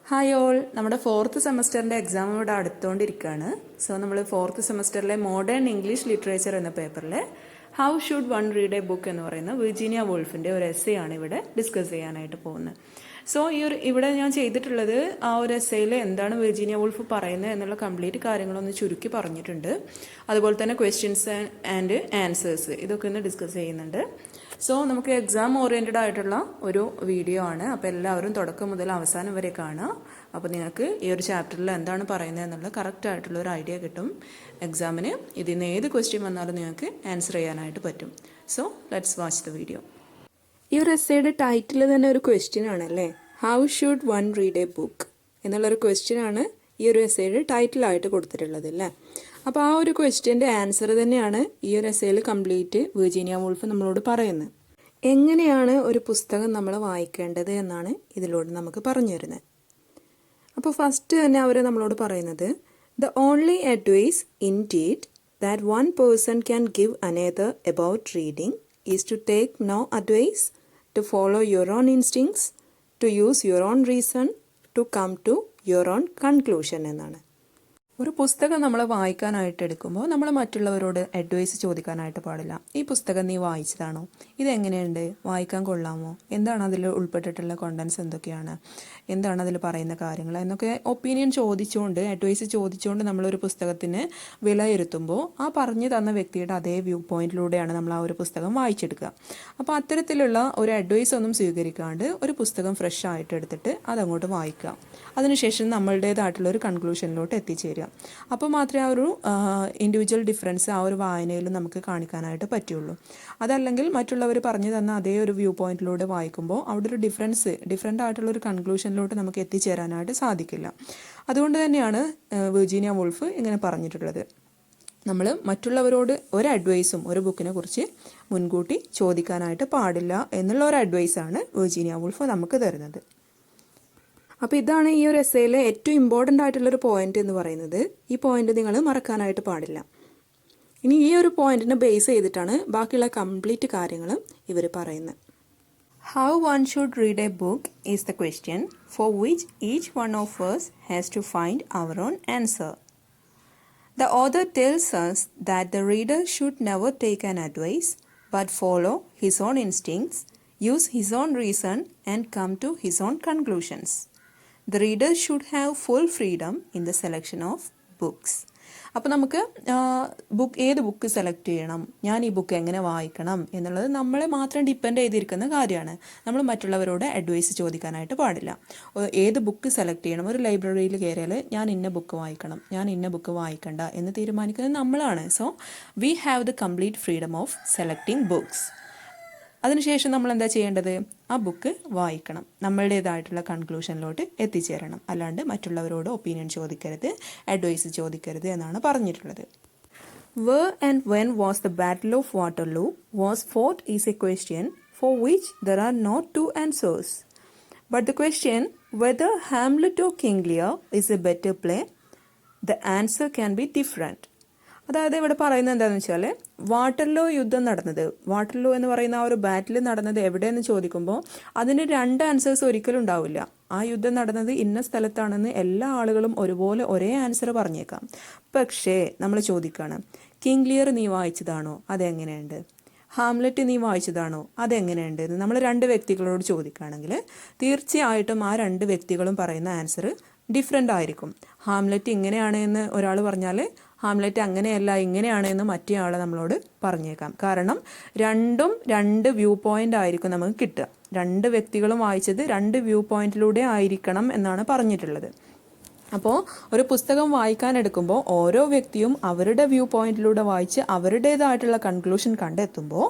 Hi all, നമ്മുടെ fourth സെമസ്റ്ററിൻ്റെ exam ഇവിടെ അടുത്തുകൊണ്ടിരിക്കുകയാണ്. സോ നമ്മൾ ഫോർത്ത് സെമസ്റ്ററിലെ മോഡേൺ ഇംഗ്ലീഷ് ലിറ്ററേച്ചർ എന്ന പേപ്പറിലെ how should one read a book എന്ന് പറയുന്ന വിർജീനിയ വോൾഫിൻ്റെ ഒരു എസ്സേ ആണ് ഇവിടെ ഡിസ്കസ് ചെയ്യാനായിട്ട് പോകുന്നത്. സോ ഇവിടെ ഞാൻ ചെയ്തിട്ടുള്ളത് ആ ഒരു എസ്സേയിൽ എന്താണ് വിർജീനിയ വോൾഫ് പറയുന്നത് എന്നുള്ള കംപ്ലീറ്റ് കാര്യങ്ങളൊന്ന് ചുരുക്കി പറഞ്ഞിട്ടുണ്ട്. അതുപോലെ തന്നെ ക്വസ്റ്റ്യൻസ് ആൻഡ് ആൻസേഴ്സ് ഇതൊക്കെ ഒന്ന് ഡിസ്കസ് ചെയ്യുന്നുണ്ട്. സോ നമുക്ക് എക്സാം ഓറിയൻറ്റഡ് ആയിട്ടുള്ള ഒരു വീഡിയോ ആണ്. അപ്പോൾ എല്ലാവരും തുടക്കം മുതൽ അവസാനം വരെ കാണുക. അപ്പോൾ നിങ്ങൾക്ക് ഈ ഒരു ചാപ്റ്ററിൽ എന്താണ് പറയുന്നത് എന്നുള്ള കറക്റ്റ് ആയിട്ടുള്ള ഒരു ഐഡിയ കിട്ടും. എക്സാമിന് ഇതിൽ നിന്ന് ഏത് ക്വസ്റ്റ്യൻ വന്നാലും നിങ്ങൾക്ക് ആൻസർ ചെയ്യാനായിട്ട് പറ്റും. So let's watch the video. ഈ ഒരു എസ്സേയുടെ ടൈറ്റിൽ തന്നെ ഒരു ക്വസ്റ്റ്യൻ ആണല്ലേ, how should one read a book എന്നുള്ളൊരു ക്വസ്റ്റ്യൻ ആണ് ഈ ഒരു എസ്സേയുടെ ടൈറ്റിലായിട്ട് കൊടുത്തിട്ടുള്ളത് അല്ലേ. അപ്പോൾ ആ ഒരു ക്വസ്റ്റ്യൻ്റെ ആൻസർ തന്നെയാണ് ഈ ഒരു എസ്സേയിൽ കംപ്ലീറ്റ് വിർജീനിയ വോൾഫ് നമ്മളോട് പറയുന്നത്. എങ്ങനെയാണ് ഒരു പുസ്തകം നമ്മൾ വായിക്കേണ്ടത് എന്നാണ് ഇതിലൂടെ നമുക്ക് പറഞ്ഞു തരുന്നത്. അപ്പോൾ ഫസ്റ്റ് തന്നെ അവർ നമ്മളോട് പറയുന്നത് the only advice indeed that one person can give another about reading is to take no advice, to follow your own instincts, to use your own reason, to come to your own conclusion എന്നാണ്. ഒരു പുസ്തകം നമ്മൾ വായിക്കാനായിട്ട് എടുക്കുമ്പോൾ നമ്മൾ മറ്റുള്ളവരോട് advice ചോദിക്കാനായിട്ട് പാടില്ല. ഈ പുസ്തകം നീ വായിച്ചതാണോ, ഇതെങ്ങനെയുണ്ട്, വായിക്കാൻ കൊള്ളാമോ, എന്താണ് അതിൽ ഉൾപ്പെട്ടിട്ടുള്ള കോണ്ടൻസ് എന്തൊക്കെയാണ്, എന്താണ് അതിൽ പറയുന്ന കാര്യങ്ങൾ എന്നൊക്കെ ഒപ്പീനിയൻ ചോദിച്ചുകൊണ്ട് അഡ്വൈസ് ചോദിച്ചുകൊണ്ട് നമ്മളൊരു പുസ്തകത്തിന് വിലയിരുത്തുമ്പോൾ ആ പറഞ്ഞു തന്ന വ്യക്തിയുടെ അതേ വ്യൂ പോയിന്റിലൂടെയാണ് നമ്മൾ ആ ഒരു പുസ്തകം വായിച്ചെടുക്കുക. അപ്പോൾ അത്തരത്തിലുള്ള ഒരു അഡ്വൈസ് ഒന്നും സ്വീകരിക്കാണ്ട് ഒരു പുസ്തകം ഫ്രഷ് ആയിട്ട് എടുത്തിട്ട് അതങ്ങോട്ട് വായിക്കുക. അതിനുശേഷം നമ്മളുടേതായിട്ടുള്ള ഒരു കൺക്ലൂഷനിലോട്ട് എത്തിച്ചേരുക. അപ്പോൾ മാത്രമേ ആ ഒരു ഇൻഡിവിജ്വൽ ഡിഫറൻസ് ആ ഒരു വായനയിൽ നമുക്ക് കാണിക്കാനായിട്ട് പറ്റുള്ളൂ. അതല്ലെങ്കിൽ മറ്റുള്ളവർ പറഞ്ഞു തന്ന അതേ ഒരു വ്യൂ പോയിന്റിലൂടെ വായിക്കുമ്പോൾ അവിടെ ഒരു ഡിഫറൻ്റ് ആയിട്ടുള്ള ഒരു കൺക്ലൂഷനിലോട്ട് നമുക്ക് എത്തിച്ചേരാനായിട്ട് സാധിക്കില്ല. അതുകൊണ്ട് തന്നെയാണ് വിർജീനിയ വോൾഫ് ഇങ്ങനെ പറഞ്ഞിട്ടുള്ളത്. നമ്മൾ മറ്റുള്ളവരോട് ഒരു അഡ്വൈസും ഒരു ബുക്കിനെ കുറിച്ച് മുൻകൂട്ടി ചോദിക്കാനായിട്ട് പാടില്ല എന്നുള്ള ഒരു അഡ്വൈസാണ് വിർജീനിയ വോൾഫ് നമുക്ക് തരുന്നത്. അപ്പോൾ ഇതാണ് ഈ ഒരു എസ്സേയിലെ ഏറ്റവും ഇമ്പോർട്ടൻ്റ് ആയിട്ടുള്ളൊരു പോയിന്റ് എന്ന് പറയുന്നത്. ഈ പോയിന്റ് നിങ്ങൾ മറക്കാനായിട്ട് പാടില്ല. ഇനി ഈ ഒരു പോയിന്റിനെ ബേസ് ചെയ്തിട്ടാണ് ബാക്കിയുള്ള കംപ്ലീറ്റ് കാര്യങ്ങളും ഇവർ പറയുന്നത്. How one should read a book is the question for which each one of us has to find our own answer. The author tells us that the reader should never take an advice but follow his own instincts, use his own reason and come to his own conclusions. The reader should have full freedom in the selection of books. അപ്പോൾ നമുക്ക് ഏത് book select ചെയ്യണം, ഞാൻ ഈ book എങ്ങനെ വായിക്കണം എന്നുള്ളത് നമ്മളെ മാത്രം ഡിപ്പെൻഡ് ചെയ്തിരിക്കുന്ന കാര്യമാണ്. നമ്മൾ മറ്റുള്ളവരോട് അഡ്വൈസ് ചോദിക്കാനായിട്ട് പാടില്ല. ഏത് ബുക്ക് സെലക്ട് ചെയ്യണം, ഒരു ലൈബ്രറിയിൽ കയറിയാൽ ഞാൻ ഇന്ന ബുക്ക് വായിക്കണം, ഞാൻ ഇന്ന ബുക്ക് വായിക്കണ്ട എന്ന് തീരുമാനിക്കുന്നത് നമ്മളാണ്. So we have the complete freedom of selecting books. അതിനുശേഷം നമ്മൾ എന്താ ചെയ്യേണ്ടത്, ആ ബുക്ക് വായിക്കണം, നമ്മളുടേതായിട്ടുള്ള കൺക്ലൂഷനിലോട്ട് എത്തിച്ചേരണം. അല്ലാണ്ട് മറ്റുള്ളവരോട് ഒപ്പീനിയൻ ചോദിക്കരുത്, അഡ്വൈസ് ചോദിക്കരുത് എന്നാണ് പറഞ്ഞിട്ടുള്ളത്. Where and when was the Battle of Waterloo was fought is a question for which there are no two answers. But the question whether Hamlet or King Lear is a better play, the answer can be different. അതായത് ഇവിടെ പറയുന്നത് എന്താണെന്ന് വെച്ചാൽ Waterloo യുദ്ധം നടന്നത്, Waterloo എന്ന് പറയുന്ന ആ ഒരു ബാറ്റിൽ നടന്നത് എവിടെയെന്ന് ചോദിക്കുമ്പോൾ അതിന് രണ്ട് ആൻസേഴ്സ് ഒരിക്കലും ഉണ്ടാവില്ല. ആ യുദ്ധം നടന്നത് ഇന്ന സ്ഥലത്താണെന്ന് എല്ലാ ആളുകളും ഒരുപോലെ ഒരേ ആൻസർ പറഞ്ഞേക്കാം. പക്ഷേ നമ്മൾ ചോദിക്കുകയാണ്, കിങ് ലിയർ നീ വായിച്ചതാണോ, അതെങ്ങനെയുണ്ട്, ഹാംലെറ്റ് നീ വായിച്ചതാണോ, അതെങ്ങനെയുണ്ട് എന്ന് നമ്മൾ രണ്ട് വ്യക്തികളോട് ചോദിക്കുകയാണെങ്കിൽ തീർച്ചയായിട്ടും ആ രണ്ട് വ്യക്തികളും പറയുന്ന ആൻസർ ഡിഫറെൻ്റ് ആയിരിക്കും. ഹാംലെറ്റ് ഇങ്ങനെയാണ് എന്ന് ഒരാൾ പറഞ്ഞാൽ ഹാംലെറ്റ് അങ്ങനെയല്ല ഇങ്ങനെയാണ് എന്ന് മറ്റേ ആൾ നമ്മളോട് പറഞ്ഞേക്കാം. കാരണം രണ്ടും രണ്ട് വ്യൂ പോയിന്റ് ആയിരിക്കും നമുക്ക് കിട്ടുക. രണ്ട് വ്യക്തികളും വായിച്ചത് രണ്ട് വ്യൂ പോയിന്റിലൂടെ ആയിരിക്കണം എന്നാണ് പറഞ്ഞിട്ടുള്ളത്. അപ്പോൾ ഒരു പുസ്തകം വായിക്കാനെടുക്കുമ്പോൾ ഓരോ വ്യക്തിയും അവരുടെ വ്യൂ പോയിന്റിലൂടെ വായിച്ച് അവരുടേതായിട്ടുള്ള കൺക്ലൂഷൻ കണ്ടെത്തുമ്പോൾ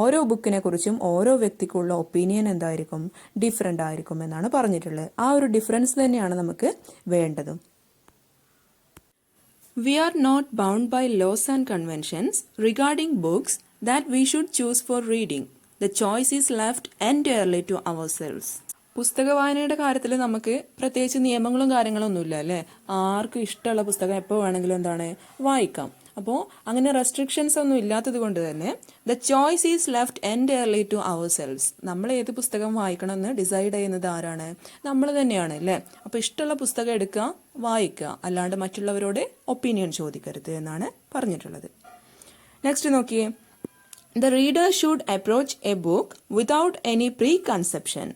ഓരോ ബുക്കിനെ കുറിച്ചും ഓരോ വ്യക്തിക്കുള്ള ഒപ്പീനിയൻ എന്തായിരിക്കും, ഡിഫറെൻ്റ് ആയിരിക്കും എന്നാണ് പറഞ്ഞിട്ടുള്ളത്. ആ ഒരു ഡിഫറൻസ് തന്നെയാണ് നമുക്ക് വേണ്ടതും. We are not bound by laws and conventions regarding books that we should choose for reading. The choice is left entirely to ourselves. പുസ്തക വായനയുടെ കാര്യത്തിൽ നമുക്ക് പ്രത്യേകിച്ച് നിയമങ്ങളും കാര്യങ്ങളും ഒന്നുമില്ല അല്ലേ. ആർക്കും ഇഷ്ടമുള്ള പുസ്തകം എപ്പോൾ വേണമെങ്കിലും എന്താണ് വായിക്കാം. അപ്പോൾ അങ്ങനെ റെസ്ട്രിക്ഷൻസ് ഒന്നും ഇല്ലാത്തത് കൊണ്ട് തന്നെ the choice is left entirely to ourselves. നമ്മൾ ഏത് പുസ്തകം വായിക്കണമെന്ന് ഡിസൈഡ് ചെയ്യുന്നത് ആരാണ്? നമ്മൾ തന്നെയാണ് അല്ലേ. അപ്പോൾ ഇഷ്ടമുള്ള പുസ്തകം എടുക്കുക, വായിക്കുക, അല്ലാണ്ട് മറ്റുള്ളവരോട് ഒപ്പീനിയൻ ചോദിക്കരുത് എന്നാണ് പറഞ്ഞിട്ടുള്ളത്. നെക്സ്റ്റ് നോക്കിയേ, the reader should approach A book without any pre conception.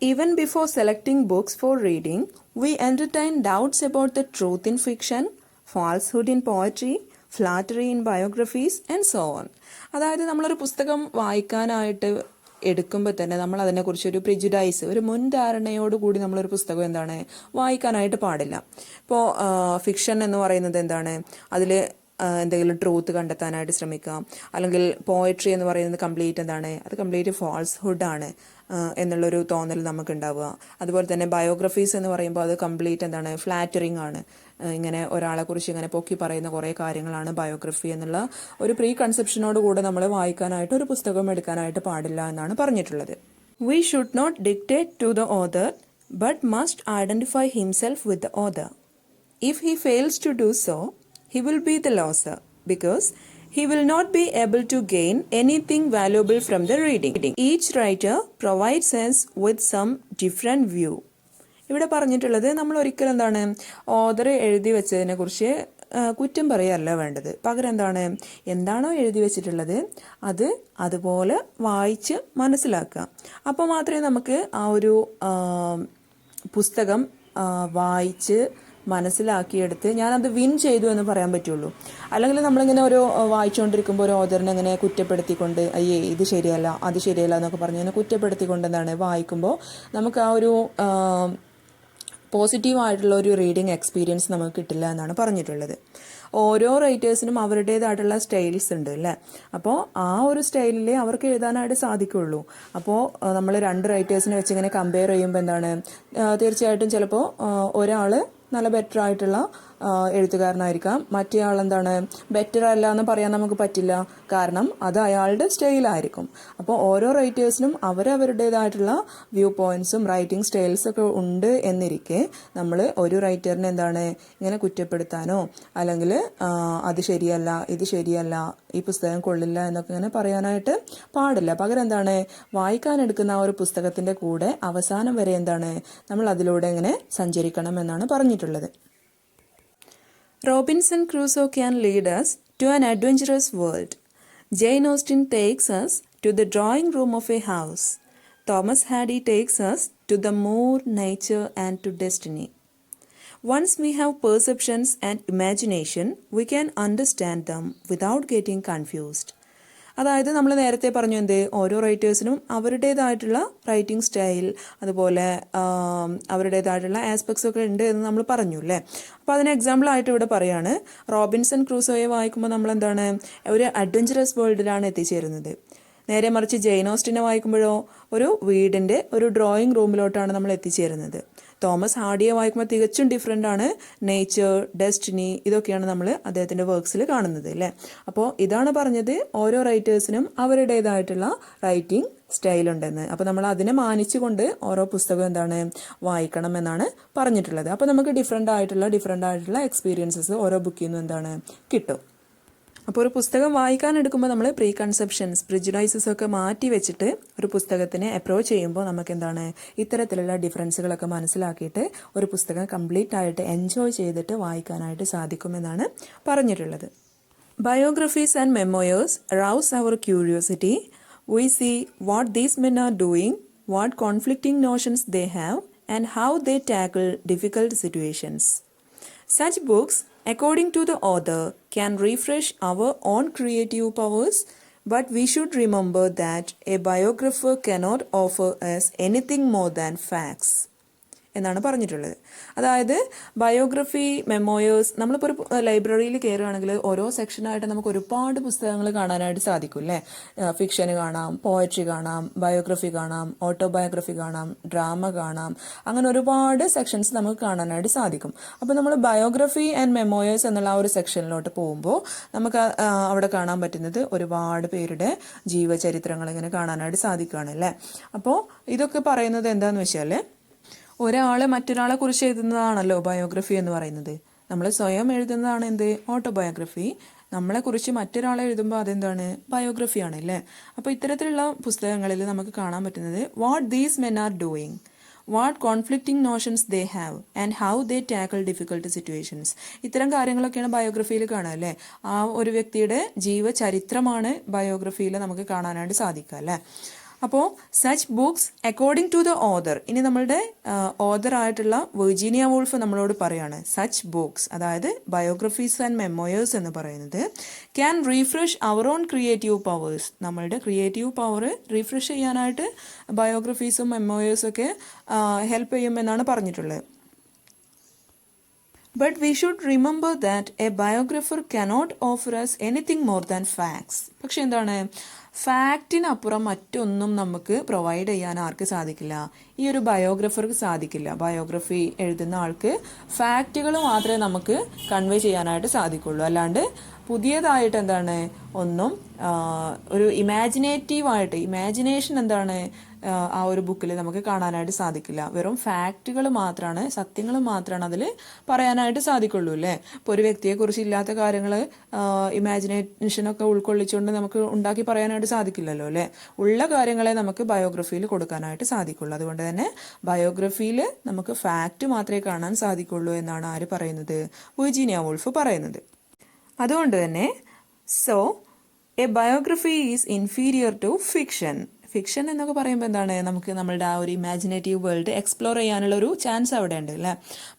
Even before selecting books for reading, we entertain doubts about the truth in fiction, falsehood in poetry, flattery in biographies, and so on. അതായത് നമ്മളൊരു പുസ്തകം വായിക്കാനായിട്ട് എടുക്കുമ്പോൾ തന്നെ നമ്മൾ അതിനെക്കുറിച്ചൊരു prejudice, ഒരു മുൻധാരണയോടുകൂടി നമ്മളൊരു പുസ്തകം എന്താണ് വായിക്കാനായിട്ട് പാടില്ല. ഇപ്പോൾ ഫിക്ഷൻ എന്ന് പറയുന്നത് എന്താണ്, അതിൽ എന്തെങ്കിലും ട്രൂത്ത് കണ്ടെത്താനായിട്ട് ശ്രമിക്കാം. അല്ലെങ്കിൽ പോയട്രി എന്ന് പറയുന്നത് കംപ്ലീറ്റ് എന്താണ്, അത് കംപ്ലീറ്റ് ഫാൾസ്ഹുഡാണ് എന്നുള്ളൊരു തോന്നൽ നമുക്ക് ഉണ്ടാവുക. അതുപോലെ തന്നെ ബയോഗ്രഫീസ് എന്ന് പറയുമ്പോൾ അത് കംപ്ലീറ്റ് എന്താണ്, ഫ്ലാറ്ററിങ് ആണ്. ഇങ്ങനെ ഒരാളെക്കുറിച്ച് ഇങ്ങനെ പൊക്കി പറയുന്ന കുറേ കാര്യങ്ങളാണ് ബയോഗ്രഫി എന്നുള്ള ഒരു പ്രീ കൺസെപ്ഷനോട് കൂടെ നമ്മൾ വായിക്കാനായിട്ട് ഒരു പുസ്തകം എടുക്കാനായിട്ട് പാടില്ല എന്നാണ് പറഞ്ഞിട്ടുള്ളത്. We should not dictate to the author but must identify himself with the author. If he fails to do so, he will be the loser because he will not be able to gain anything valuable from the reading. Each writer provides us with some different view. ഇവിടെ പറഞ്ഞിട്ടുള്ളത് നമ്മൾ ഒരിക്കലും എന്താണ് author എഴുതി വെച്ചതിനെ കുറിച്ച് കുറ്റം പറയുകയല്ല വേണ്ടത്. പകരം എന്താണ്, എന്താണോ എഴുതി വെച്ചിട്ടുള്ളത് അത് അതുപോലെ വായിച്ച് മനസ്സിലാക്കുക. അപ്പോൾ മാത്രമേ നമുക്ക് ആ ഒരു പുസ്തകം വായിച്ച് മനസ്സിലാക്കിയെടുത്ത് ഞാനത് വിൻ ചെയ്തു എന്ന് പറയാൻ പറ്റുള്ളൂ. അല്ലെങ്കിൽ നമ്മളിങ്ങനെ ഒരു വായിച്ചുകൊണ്ടിരിക്കുമ്പോൾ ഒരു ഓഥറിനെ ഇങ്ങനെ കുറ്റപ്പെടുത്തിക്കൊണ്ട് അയ്യേ ഇത് ശരിയല്ല അത് ശരിയല്ല എന്നൊക്കെ പറഞ്ഞ് ഇങ്ങനെ കുറ്റപ്പെടുത്തിക്കൊണ്ട് എന്താണ് വായിക്കുമ്പോൾ നമുക്ക് ആ ഒരു പോസിറ്റീവായിട്ടുള്ള ഒരു റീഡിങ് എക്സ്പീരിയൻസ് നമുക്ക് കിട്ടില്ല എന്നാണ് പറഞ്ഞിട്ടുള്ളത്. ഓരോ റൈറ്റേഴ്സിനും അവരുടേതായിട്ടുള്ള സ്റ്റൈൽസ് ഉണ്ട് അല്ലേ. അപ്പോൾ ആ ഒരു സ്റ്റൈലിലേ അവർക്ക് എഴുതാനായിട്ട് സാധിക്കുള്ളൂ. അപ്പോൾ നമ്മൾ രണ്ട് റൈറ്റേഴ്സിനെ വെച്ച് ഇങ്ങനെ കമ്പയർ ചെയ്യുമ്പോൾ എന്താണ്, തീർച്ചയായിട്ടും ചിലപ്പോൾ ഒരാൾ നല്ല ബെറ്റർ ആയിട്ടുള്ള എഴുത്തുകാരനായിരിക്കാം, മറ്റേ ആൾ എന്താണ് ബെറ്റർ അല്ല എന്ന് പറയാൻ നമുക്ക് പറ്റില്ല, കാരണം അത് അയാളുടെ സ്റ്റൈലായിരിക്കും. അപ്പോൾ ഓരോ റൈറ്റേഴ്സിനും അവരവരുടേതായിട്ടുള്ള വ്യൂ പോയിന്റ്സും റൈറ്റിംഗ് സ്റ്റൈൽസൊക്കെ ഉണ്ട് എന്നിരിക്കെ നമ്മൾ ഒരു റൈറ്ററിനെ എന്താണ് ഇങ്ങനെ കുറ്റപ്പെടുത്താനോ അല്ലെങ്കിൽ അത് ശരിയല്ല ഇത് ശരിയല്ല ഈ പുസ്തകം കൊള്ളില്ല എന്നൊക്കെ ഇങ്ങനെ പറയാനായിട്ട് പാടില്ല. പകരം എന്താണ്, വായിക്കാനെടുക്കുന്ന ആ ഒരു പുസ്തകത്തിൻ്റെ കൂടെ അവസാനം വരെ എന്താണ് നമ്മൾ അതിലൂടെ ഇങ്ങനെ സഞ്ചരിക്കണം എന്നാണ് പറഞ്ഞിട്ടുള്ളത്. Robinson Crusoe can lead us to an adventurous world. Jane Austen takes us to the drawing room of a house. Thomas Hardy takes us to the moor, nature, and to destiny. Once we have perceptions and imagination, we can understand them without getting confused. അതായത് നമ്മൾ നേരത്തെ പറഞ്ഞു എന്ത്, ഓരോ റൈറ്റേഴ്സിനും അവരുടേതായിട്ടുള്ള writing style അതുപോലെ അവരുടേതായിട്ടുള്ള aspects ഒക്കെ ഉണ്ട് എന്ന് നമ്മൾ പറഞ്ഞു അല്ലേ. അപ്പോൾ അതിന് എക്സാമ്പിളായിട്ട് ഇവിടെ പറയാണ്, റോബിൻസൺ ക്രൂസോയെ വായിക്കുമ്പോൾ നമ്മൾ എന്താണ് ഒരു അഡ്വഞ്ചറസ് വേൾഡിലാണ് എത്തിച്ചേരുന്നത്. നേരെ മറിച്ച് ജെയിൻ ഓസ്റ്റിനെ വായിക്കുമ്പോഴോ ഒരു വീടിൻ്റെ ഒരു ഡ്രോയിങ് റൂമിലോട്ടാണ് നമ്മൾ എത്തിച്ചേരുന്നത്. തോമസ് ഹാർഡിയെ വായിക്കുമ്പോൾ തികച്ചും ഡിഫറെൻ്റ് ആണ്. നേച്ചർ, ഡെസ്റ്റിനി, ഇതൊക്കെയാണ് നമ്മൾ അദ്ദേഹത്തിൻ്റെ വർക്ക്സിൽ കാണുന്നത് അല്ലേ. അപ്പോൾ ഇതാണ് പറഞ്ഞത്, ഓരോ റൈറ്റേഴ്സിനും അവരുടേതായിട്ടുള്ള റൈറ്റിംഗ് സ്റ്റൈലുണ്ടെന്ന്. അപ്പോൾ നമ്മൾ അതിനെ മാനിച്ചുകൊണ്ട് ഓരോ പുസ്തകം എന്താണ് വായിക്കണം എന്നാണ് പറഞ്ഞിട്ടുള്ളത്. അപ്പോൾ നമുക്ക് ഡിഫറെൻ്റ് ആയിട്ടുള്ള എക്സ്പീരിയൻസസ് ഓരോ ബുക്കിൽ നിന്നും എന്താണ് കിട്ടും. അപ്പോൾ ഒരു പുസ്തകം വായിക്കാൻ എടുക്കുമ്പോൾ നമ്മൾ പ്രീ കൺസെപ്ഷൻസ്, പ്രിജുഡൈസസ് ഒക്കെ മാറ്റി വെച്ചിട്ട് ഒരു പുസ്തകത്തിനെ അപ്രോച്ച് ചെയ്യുമ്പോൾ നമുക്ക് എന്താണ് ഇത്തരത്തിലുള്ള ഡിഫറൻസുകളൊക്കെ മനസ്സിലാക്കിയിട്ട് ഒരു പുസ്തകം കംപ്ലീറ്റ് ആയിട്ട് എൻജോയ് ചെയ്തിട്ട് വായിക്കാനായിട്ട് സാധിക്കുമെന്നാണ് പറഞ്ഞിട്ടുള്ളത്. Biographies and memoirs rouse our curiosity. We see what these men are doing, what conflicting notions they have, and how they tackle difficult situations. Such books, according to the author, can refresh our own creative powers, but we should remember that a biographer cannot offer us anything more than facts. എന്നാണ് പറഞ്ഞിട്ടുള്ളത്. അതായത് biography, മെമ്മോയേഴ്സ്, നമ്മളിപ്പോൾ ഒരു ലൈബ്രറിയിൽ കയറുകയാണെങ്കിൽ ഓരോ സെക്ഷനായിട്ട് നമുക്ക് ഒരുപാട് പുസ്തകങ്ങൾ കാണാനായിട്ട് സാധിക്കും അല്ലേ. ഫിക്ഷന് കാണാം, പോയട്രി കാണാം, ബയോഗ്രഫി കാണാം, ഓട്ടോബയോഗ്രഫി കാണാം, ഡ്രാമ കാണാം, അങ്ങനെ ഒരുപാട് സെക്ഷൻസ് നമുക്ക് കാണാനായിട്ട് സാധിക്കും. അപ്പോൾ നമ്മൾ ബയോഗ്രഫി ആൻഡ് മെമ്മോയേഴ്സ് എന്നുള്ള ആ ഒരു സെക്ഷനിലോട്ട് പോകുമ്പോൾ നമുക്ക് അവിടെ കാണാൻ പറ്റുന്നത് ഒരുപാട് പേരുടെ ജീവചരിത്രങ്ങൾ ഇങ്ങനെ കാണാനായിട്ട് സാധിക്കുകയാണ് അല്ലേ. അപ്പോൾ ഇതൊക്കെ പറയുന്നത് എന്താണെന്ന് വെച്ചാൽ ഒരാളെ മറ്റൊരാളെ കുറിച്ച് എഴുതുന്നതാണല്ലോ ബയോഗ്രഫി എന്ന് പറയുന്നത് നമ്മൾ സ്വയം എഴുതുന്നതാണ് എന്ത്, ഓട്ടോബയോഗ്രഫി. നമ്മളെക്കുറിച്ച് മറ്റൊരാളെ എഴുതുമ്പോൾ അതെന്താണ്, ബയോഗ്രഫിയാണ് അല്ലേ. അപ്പോൾ ഇത്തരത്തിലുള്ള പുസ്തകങ്ങളിൽ നമുക്ക് കാണാൻ പറ്റുന്നത് what these men are doing, what conflicting notions they have and how they tackle difficult situations. ഇത്തരം കാര്യങ്ങളൊക്കെയാണ് ബയോഗ്രഫിയിൽ കാണുക അല്ലേ. ആ ഒരു വ്യക്തിയുടെ ജീവചരിത്രമാണ് ബയോഗ്രഫിയിൽ നമുക്ക് കാണാനായിട്ട് സാധിക്കുക അല്ലേ. അപ്പോൾ such books according to the author, ഇനി നമ്മളുടെ ഓതർ ആയിട്ടുള്ള വിർജീനിയ വൂൾഫ് നമ്മളോട് പറയാണ് സച്ച് ബുക്സ്, അതായത് ബയോഗ്രഫീസ് ആൻഡ് മെമ്മോയേഴ്സ് എന്ന് പറയുന്നത് can refresh our own creative powers, നമ്മളുടെ ക്രിയേറ്റീവ് പവർ റീഫ്രഷ് ചെയ്യാനായിട്ട് ബയോഗ്രഫീസും മെമ്മോയേഴ്സും ഒക്കെ ഹെൽപ്പ് ചെയ്യുമെന്നാണ് പറഞ്ഞിട്ടുള്ളത്. But we should remember that a biographer cannot offer us anything more than facts. പക്ഷെ എന്താണ്, ഫാക്റ്റിനപ്പുറം മറ്റൊന്നും നമുക്ക് പ്രൊവൈഡ് ചെയ്യാൻ ആർക്ക് സാധിക്കില്ല, ഈ ഒരു ബയോഗ്രഫർക്ക് സാധിക്കില്ല. ബയോഗ്രഫി എഴുതുന്ന ആൾക്ക് ഫാക്റ്റുകൾ മാത്രമേ നമുക്ക് കൺവേ ചെയ്യാനായിട്ട് സാധിക്കുള്ളൂ. അല്ലാണ്ട് പുതിയതായിട്ട് എന്താണ് ഒന്നും ഒരു ഇമാജിനേഷൻ എന്താണ് ആ ഒരു ബുക്കിൽ നമുക്ക് കാണാനായിട്ട് സാധിക്കില്ല. വെറും ഫാക്റ്റുകൾ മാത്രമാണ്, സത്യങ്ങൾ മാത്രമാണ് അതിൽ പറയാനായിട്ട് സാധിക്കുള്ളൂ അല്ലേ. ഇപ്പോൾ ഒരു വ്യക്തിയെക്കുറിച്ച് ഇല്ലാത്ത കാര്യങ്ങൾ ഇമാജിനേഷനൊക്കെ ഉൾക്കൊള്ളിച്ചുകൊണ്ട് നമുക്ക് ഉണ്ടാക്കി പറയാനായിട്ട് സാധിക്കില്ലല്ലോ അല്ലേ. ഉള്ള കാര്യങ്ങളെ നമുക്ക് ബയോഗ്രഫിയിൽ കൊടുക്കാനായിട്ട് സാധിക്കുള്ളൂ. അതുകൊണ്ട് തന്നെ ബയോഗ്രഫിയിൽ നമുക്ക് ഫാക്റ്റ് മാത്രമേ കാണാൻ സാധിക്കുള്ളൂ എന്നാണ് ആര് പറയുന്നത്, വിർജീനിയ വൂൾഫ് പറയുന്നത്. അതുകൊണ്ട് തന്നെ so a biography is inferior to fiction. Fiction എന്നൊക്കെ പറയുമ്പോൾ എന്താണ്, നമുക്ക് നമ്മളുടെ ആ ഒരു ഇമാജിനേറ്റീവ് വേൾഡ് എക്സ്പ്ലോർ ചെയ്യാനുള്ള ഒരു ചാൻസ് അവിടെ ഉണ്ട് അല്ലേ.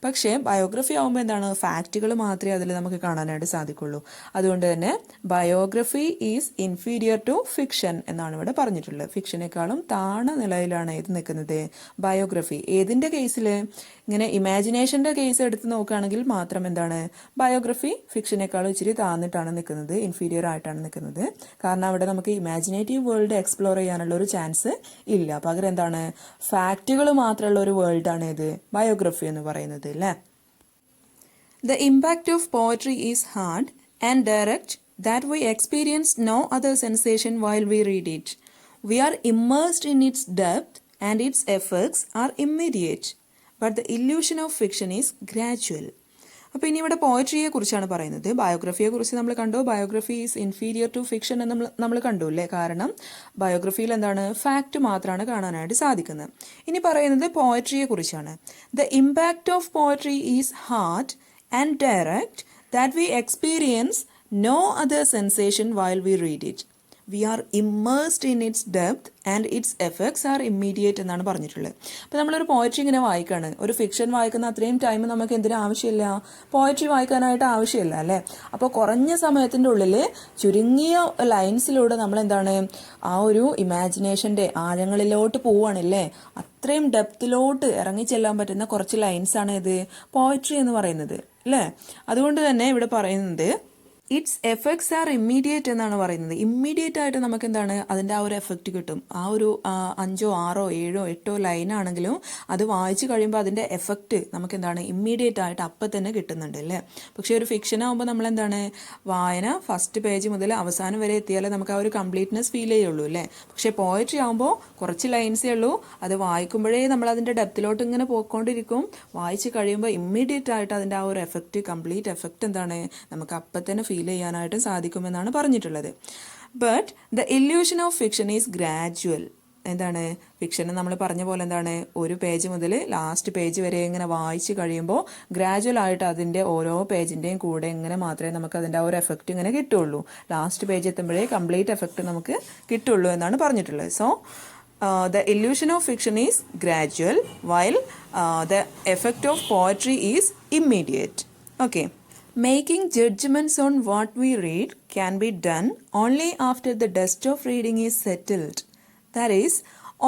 പക്ഷേ ബയോഗ്രഫി ആകുമ്പോൾ എന്താണ്, ഫാക്റ്റുകൾ മാത്രമേ അതിൽ നമുക്ക് കാണാനായിട്ട് സാധിക്കുള്ളൂ. അതുകൊണ്ട് തന്നെ biography is inferior to fiction എന്നാണ് ഇവിടെ പറഞ്ഞിട്ടുള്ളത്. ഫിക്ഷനേക്കാളും താഴ്ന്ന നിലയിലാണ് ഇത് നിൽക്കുന്നത് ബയോഗ്രഫി. ഏതിൻ്റെ കേസിൽ, ഇങ്ങനെ ഇമാജിനേഷൻ്റെ കേസ് എടുത്ത് നോക്കുകയാണെങ്കിൽ മാത്രം എന്താണ്, ബയോഗ്രഫി ഫിക്ഷനേക്കാളും ഇച്ചിരി താഴ്ന്നിട്ടാണ് നിൽക്കുന്നത്, ഇൻഫീരിയർ ആയിട്ടാണ് നിൽക്കുന്നത്. കാരണം അവിടെ നമുക്ക് ഇമാജിനേറ്റീവ് വേൾഡ് എക്സ്പ്ലോർ ചെയ്യാനുള്ള ഒരു ചാൻസ് ഇല്ല. പകരം എന്താണ്, ഫാക്റ്റുകൾ മാത്രമുള്ള ഒരു വേൾഡാണ് ഇത് ബയോഗ്രഫി എന്ന് പറയുന്നത് അല്ലേ. The impact of poetry is hard and direct that we experience no other sensation while we read it. We are immersed in its depth and its effects are immediate. But the illusion of fiction is gradual. അപ്പോൾ ഇനി ഇവിടെ പോയട്രിയെ കുറിച്ചാണ് പറയുന്നത്. ബയോഗ്രഫിയെ കുറിച്ച് നമ്മൾ കണ്ടു, biography is inferior to fiction എന്ന് നമ്മൾ കണ്ടു അല്ലേ. കാരണം ബയോഗ്രഫിയിൽ എന്താണ്, ഫാക്റ്റ് മാത്രമാണ് കാണാനായിട്ട് സാധിക്കുന്നത്. ഇനി പറയുന്നത് പോയട്രിയെ കുറിച്ചാണ്. The impact of poetry is hard and direct that we experience no other sensation while we read it. We are immersed in its depth and its effects are immediate എന്നാണ് പറഞ്ഞിട്ടുള്ളത്. അപ്പോൾ നമ്മളൊരു പോയട്രി ഇങ്ങനെ വായിക്കുകയാണ്, ഒരു ഫിക്ഷൻ വായിക്കുന്ന അത്രയും time നമുക്ക് എന്തിനും ആവശ്യമില്ല, പോയട്രി വായിക്കാനായിട്ട് ആവശ്യമില്ല അല്ലേ. അപ്പോൾ കുറഞ്ഞ സമയത്തിൻ്റെ ഉള്ളിൽ ചുരുങ്ങിയ ലൈൻസിലൂടെ നമ്മൾ എന്താണ് ആ ഒരു ഇമാജിനേഷൻ്റെ ആഴങ്ങളിലോട്ട് പോവുകയാണല്ലേ. അത്രയും ഡെപ്തിലോട്ട് ഇറങ്ങിച്ചെല്ലാൻ പറ്റുന്ന കുറച്ച് ലൈൻസാണ് ഇത് പോയട്രി എന്ന് പറയുന്നത് അല്ലേ. അതുകൊണ്ട് തന്നെ ഇവിടെ പറയുന്നത് ഇറ്റ്സ് എഫക്ട്സ് ആർ ഇമ്മീഡിയറ്റ് എന്നാണ് പറയുന്നത്. ഇമ്മീഡിയറ്റ് ആയിട്ട് നമുക്ക് എന്താണ് അതിൻ്റെ ആ ഒരു എഫക്റ്റ് കിട്ടും. ആ ഒരു 5, 6, 7, 8 ലൈനാണെങ്കിലും അത് വായിച്ചു കഴിയുമ്പോൾ അതിൻ്റെ എഫക്റ്റ് നമുക്ക് എന്താണ് ഇമ്മീഡിയറ്റ് ആയിട്ട് അപ്പം തന്നെ കിട്ടുന്നുണ്ട് അല്ലേ. പക്ഷേ ഒരു ഫിക്ഷൻ ആകുമ്പോൾ നമ്മളെന്താണ് വായന ഫസ്റ്റ് പേജ് മുതൽ അവസാനം വരെ എത്തിയാലേ നമുക്ക് ആ ഒരു കംപ്ലീറ്റ്നെസ് ഫീൽ ചെയ്യുള്ളൂ അല്ലേ. പക്ഷേ പോയട്രി ആകുമ്പോൾ കുറച്ച് ലൈൻസേ ഉള്ളൂ, അത് വായിക്കുമ്പോഴേ നമ്മൾ അതിൻ്റെ ഡെപ്തിലോട്ട് ഇങ്ങനെ പോയിക്കൊണ്ടിരിക്കും. വായിച്ച് കഴിയുമ്പോൾ ഇമ്മീഡിയറ്റ് ആയിട്ട് അതിൻ്റെ ആ ഒരു എഫക്റ്റ്, കംപ്ലീറ്റ് എഫക്റ്റ് എന്താണ് നമുക്ക് അപ്പം തന്നെ ഫീൽ ചെയ്യാനായിട്ട് സാധിക്കുമെന്നാണ് പറഞ്ഞിട്ടുള്ളത്. But the illusion of fiction is gradual. എന്താണ് ഫിക്ഷൻ നമ്മൾ പറഞ്ഞ പോലെ എന്താണ് ഒരു പേജ് മുതൽ ലാസ്റ്റ് പേജ് വരെ ഇങ്ങനെ വായിച്ച് കഴിയുമ്പോൾ ഗ്രാജുവൽ ആയിട്ട് അതിൻ്റെ ഓരോ പേജിൻ്റെയും കൂടെ ഇങ്ങനെ മാത്രമേ നമുക്ക് അതിൻ്റെ ആ ഒരു എഫക്റ്റ് ഇങ്ങനെ കിട്ടുള്ളൂ. ലാസ്റ്റ് പേജ് എത്തുമ്പോഴേ കംപ്ലീറ്റ് എഫക്റ്റ് നമുക്ക് കിട്ടുള്ളൂ എന്നാണ് പറഞ്ഞിട്ടുള്ളത്. So the illusion of fiction is gradual while the effect of poetry is immediate. Okay. Making judgments on what we read can be done only after the dust of reading is settled. That is,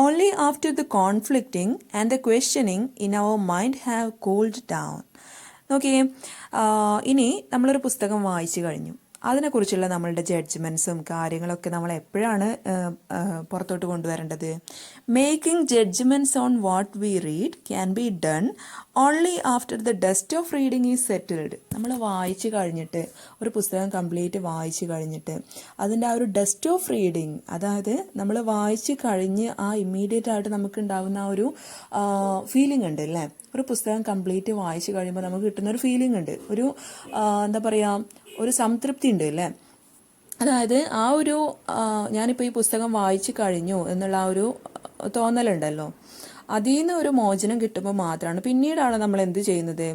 only after the conflicting and the questioning in our mind have cooled down. Okay, ഇനി നമ്മളൊരു പുസ്തകം വായിച്ചു കഴിഞ്ഞു. അതിനെക്കുറിച്ചുള്ള നമ്മളുടെ ജഡ്ജ്മെൻറ്റ്സും കാര്യങ്ങളൊക്കെ നമ്മൾ എപ്പോഴാണ് പുറത്തോട്ട് കൊണ്ടുവരേണ്ടത്? Making judgements on what we read can be done only after the dust of reading is settled. നമ്മൾ വായിച്ചു കഴിഞ്ഞിട്ട്, ഒരു പുസ്തകം കംപ്ലീറ്റ് വായിച്ചു കഴിഞ്ഞിട്ട് അതിൻ്റെ ആ ഒരു ഡസ്റ്റ് ഓഫ് റീഡിങ്, അതായത് നമ്മൾ വായിച്ചു കഴിഞ്ഞ് ആ ഇമ്മീഡിയറ്റ് ആയിട്ട് നമുക്ക് ഉണ്ടാകുന്ന ആ ഒരു ഫീലിംഗ് ഉണ്ട് അല്ലേ? ഒരു പുസ്തകം കംപ്ലീറ്റ് വായിച്ചു കഴിയുമ്പോൾ നമുക്ക് കിട്ടുന്ന ഒരു ഫീലിംഗ് ഉണ്ട്, ഒരു എന്താ പറയുക, ഒരു സംതൃപ്തി ഉണ്ട് അല്ലേ? അതായത് ആ ഒരു ഞാനിപ്പോൾ ഈ പുസ്തകം വായിച്ചു കഴിഞ്ഞു എന്നുള്ള ആ ഒരു തോന്നലുണ്ടല്ലോ, അതിൽ നിന്ന് ഒരു മോചനം കിട്ടുമ്പോൾ മാത്രമാണ് പിന്നീടാണ് നമ്മൾ എന്ത് ചെയ്യുന്നത്,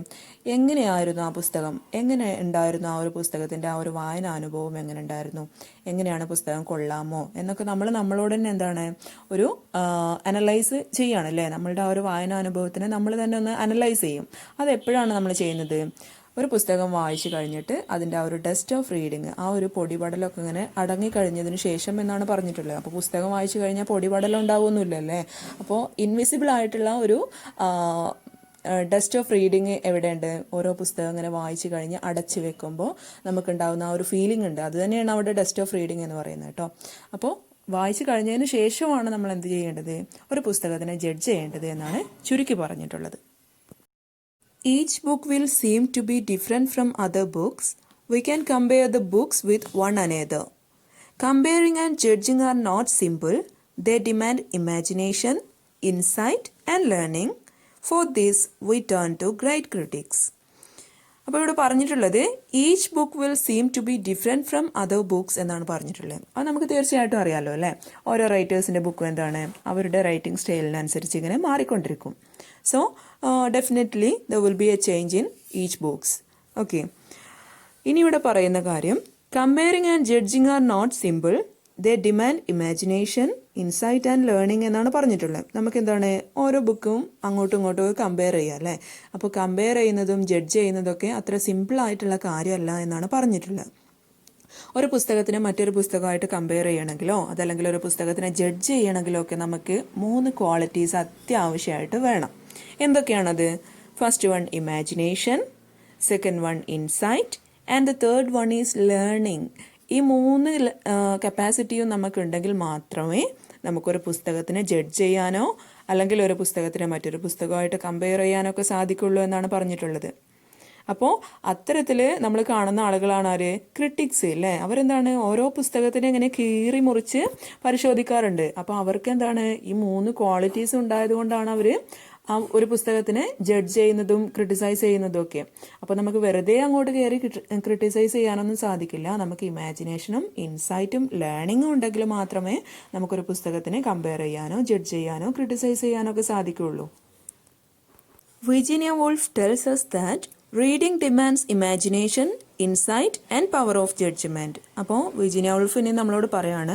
എങ്ങനെയായിരുന്നു ആ പുസ്തകം, എങ്ങനെ ഉണ്ടായിരുന്നു ആ ഒരു പുസ്തകത്തിൻ്റെ ആ ഒരു വായനാനുഭവം എങ്ങനെ ഉണ്ടായിരുന്നു, എങ്ങനെയാണ് പുസ്തകം കൊള്ളാമോ എന്നൊക്കെ നമ്മൾ നമ്മളോട് തന്നെ എന്താണ് ഒരു അനലൈസ് ചെയ്യുകയാണല്ലേ. നമ്മളുടെ ആ ഒരു വായനാനുഭവത്തിനെ നമ്മൾ തന്നെ ഒന്ന് അനലൈസ് ചെയ്യും. അതെപ്പോഴാണ് നമ്മൾ ചെയ്യുന്നത്? ഒരു പുസ്തകം വായിച്ചു കഴിഞ്ഞിട്ട് അതിൻ്റെ ആ ഒരു ഡസ്റ്റ് ഓഫ് റീഡിങ്, ആ ഒരു പൊടിപടലമൊക്കെ ഇങ്ങനെ അടങ്ങിക്കഴിഞ്ഞതിന് ശേഷം എന്നാണ് പറഞ്ഞിട്ടുള്ളത്. അപ്പോൾ പുസ്തകം വായിച്ചു കഴിഞ്ഞാൽ പൊടിപടലം ഉണ്ടാവുമൊന്നുമില്ലല്ലേ. അപ്പോൾ ഇൻവിസിബിൾ ആയിട്ടുള്ള ഒരു ഡസ്റ്റ് ഓഫ് റീഡിങ് എവിടെയുണ്ട്? ഓരോ പുസ്തകം ഇങ്ങനെ വായിച്ചു കഴിഞ്ഞ് അടച്ചു വെക്കുമ്പോൾ നമുക്കുണ്ടാകുന്ന ആ ഒരു ഫീലിംഗ് ഉണ്ട്. അത് തന്നെയാണ് അവിടെ ഡസ്റ്റ് ഓഫ് റീഡിങ് എന്ന് പറയുന്നത് കേട്ടോ. അപ്പോൾ വായിച്ചു കഴിഞ്ഞതിന് ശേഷമാണ് നമ്മൾ എന്ത് ചെയ്യേണ്ടത്? ഒരു പുസ്തകത്തിനെ ജഡ്ജ് ചെയ്യേണ്ടത് എന്നാണ് ചുരുക്കി പറഞ്ഞിട്ടുള്ളത്. Each book will seem to be different from other books. We can compare the books with one another. Comparing and judging are not simple. They demand imagination, insight, and learning. For this, we turn to great critics. അപ്പോൾ ഇവിടെ പറഞ്ഞിട്ടുള്ളത് each book will seem to be different from other books എന്നാണ് പറഞ്ഞിട്ടുള്ളത്. അത് നമുക്ക് തീർച്ചയായിട്ടും അറിയാമല്ലോ അല്ലേ. ഓരോ റൈറ്റേഴ്സിൻ്റെ ബുക്കും എന്താണ്, അവരുടെ റൈറ്റിംഗ് സ്റ്റൈലിനനുസരിച്ച് ഇങ്ങനെ മാറിക്കൊണ്ടിരിക്കും. So definitely there will be a change in each books. Okay, ഇനി ഇവിടെ പറയുന്ന കാര്യം, comparing and judging are not simple. They demand imagination, insight and learning എന്നാണ് പറഞ്ഞിട്ടുള്ളത്. നമുക്ക് എന്താണ് ഓരോ ബുക്കും അങ്ങോട്ടും ഇങ്ങോട്ടും കമ്പയർ ചെയ്യുക അല്ലേ. അപ്പോൾ കമ്പയർ ചെയ്യുന്നതും ജഡ്ജ് ചെയ്യുന്നതൊക്കെ അത്ര സിമ്പിൾ ആയിട്ടുള്ള കാര്യമല്ല എന്നാണ് പറഞ്ഞിട്ടുള്ളത്. ഒരു പുസ്തകത്തിനെ മറ്റൊരു പുസ്തകമായിട്ട് കമ്പയർ ചെയ്യണമെങ്കിലോ അതല്ലെങ്കിൽ ഒരു പുസ്തകത്തിനെ ജഡ്ജ് ചെയ്യണമെങ്കിലോ ഒക്കെ നമുക്ക് 3 ക്വാളിറ്റീസ് അത്യാവശ്യമായിട്ട് വേണം. എന്തൊക്കെയാണത്? First one imagination, second one insight, and the third one is learning. ഈ 3 കപ്പാസിറ്റിയും നമുക്കുണ്ടെങ്കിൽ മാത്രമേ നമുക്കൊരു പുസ്തകത്തിനെ ജഡ്ജ് ചെയ്യാനോ അല്ലെങ്കിൽ ഒരു പുസ്തകത്തിനെ മറ്റൊരു പുസ്തകമായിട്ട് കമ്പയർ ചെയ്യാനോ ഒക്കെ സാധിക്കുള്ളൂ എന്നാണ് പറഞ്ഞിട്ടുള്ളത്. അപ്പോൾ അത്തരത്തിൽ നമ്മൾ കാണുന്ന ആളുകളാണ് ആര്? ക്രിട്ടിക്സ് അല്ലേ. അവരെന്താണ് ഓരോ പുസ്തകത്തിനെ ഇങ്ങനെ കീറി മുറിച്ച് പരിശോധിക്കാറുണ്ട്. അപ്പോൾ അവർക്ക് എന്താണ് ഈ 3 ക്വാളിറ്റീസ് ഉണ്ടായത് കൊണ്ടാണ് അവർ ആ ഒരു പുസ്തകത്തിനെ ജഡ്ജ് ചെയ്യുന്നതും ക്രിട്ടിസൈസ് ചെയ്യുന്നതും ഒക്കെ. അപ്പോൾ നമുക്ക് വെറുതെ അങ്ങോട്ട് കയറി ക്രിട്ടിസൈസ് ചെയ്യാനൊന്നും സാധിക്കില്ല. നമുക്ക് ഇമാജിനേഷനും ഇൻസൈറ്റും ലേണിങ്ങും ഉണ്ടെങ്കിൽ മാത്രമേ നമുക്കൊരു പുസ്തകത്തിനെ കമ്പയർ ചെയ്യാനോ ജഡ്ജ് ചെയ്യാനോ ക്രിട്ടിസൈസ് ചെയ്യാനോ ഒക്കെ സാധിക്കുകയുള്ളൂ. Virginia wolf tells us that reading demands imagination, insight and power of judgment. അപ്പോൾ വിർജീനിയ വോൾഫ് ഇനി നമ്മളോട് പറയാണ്,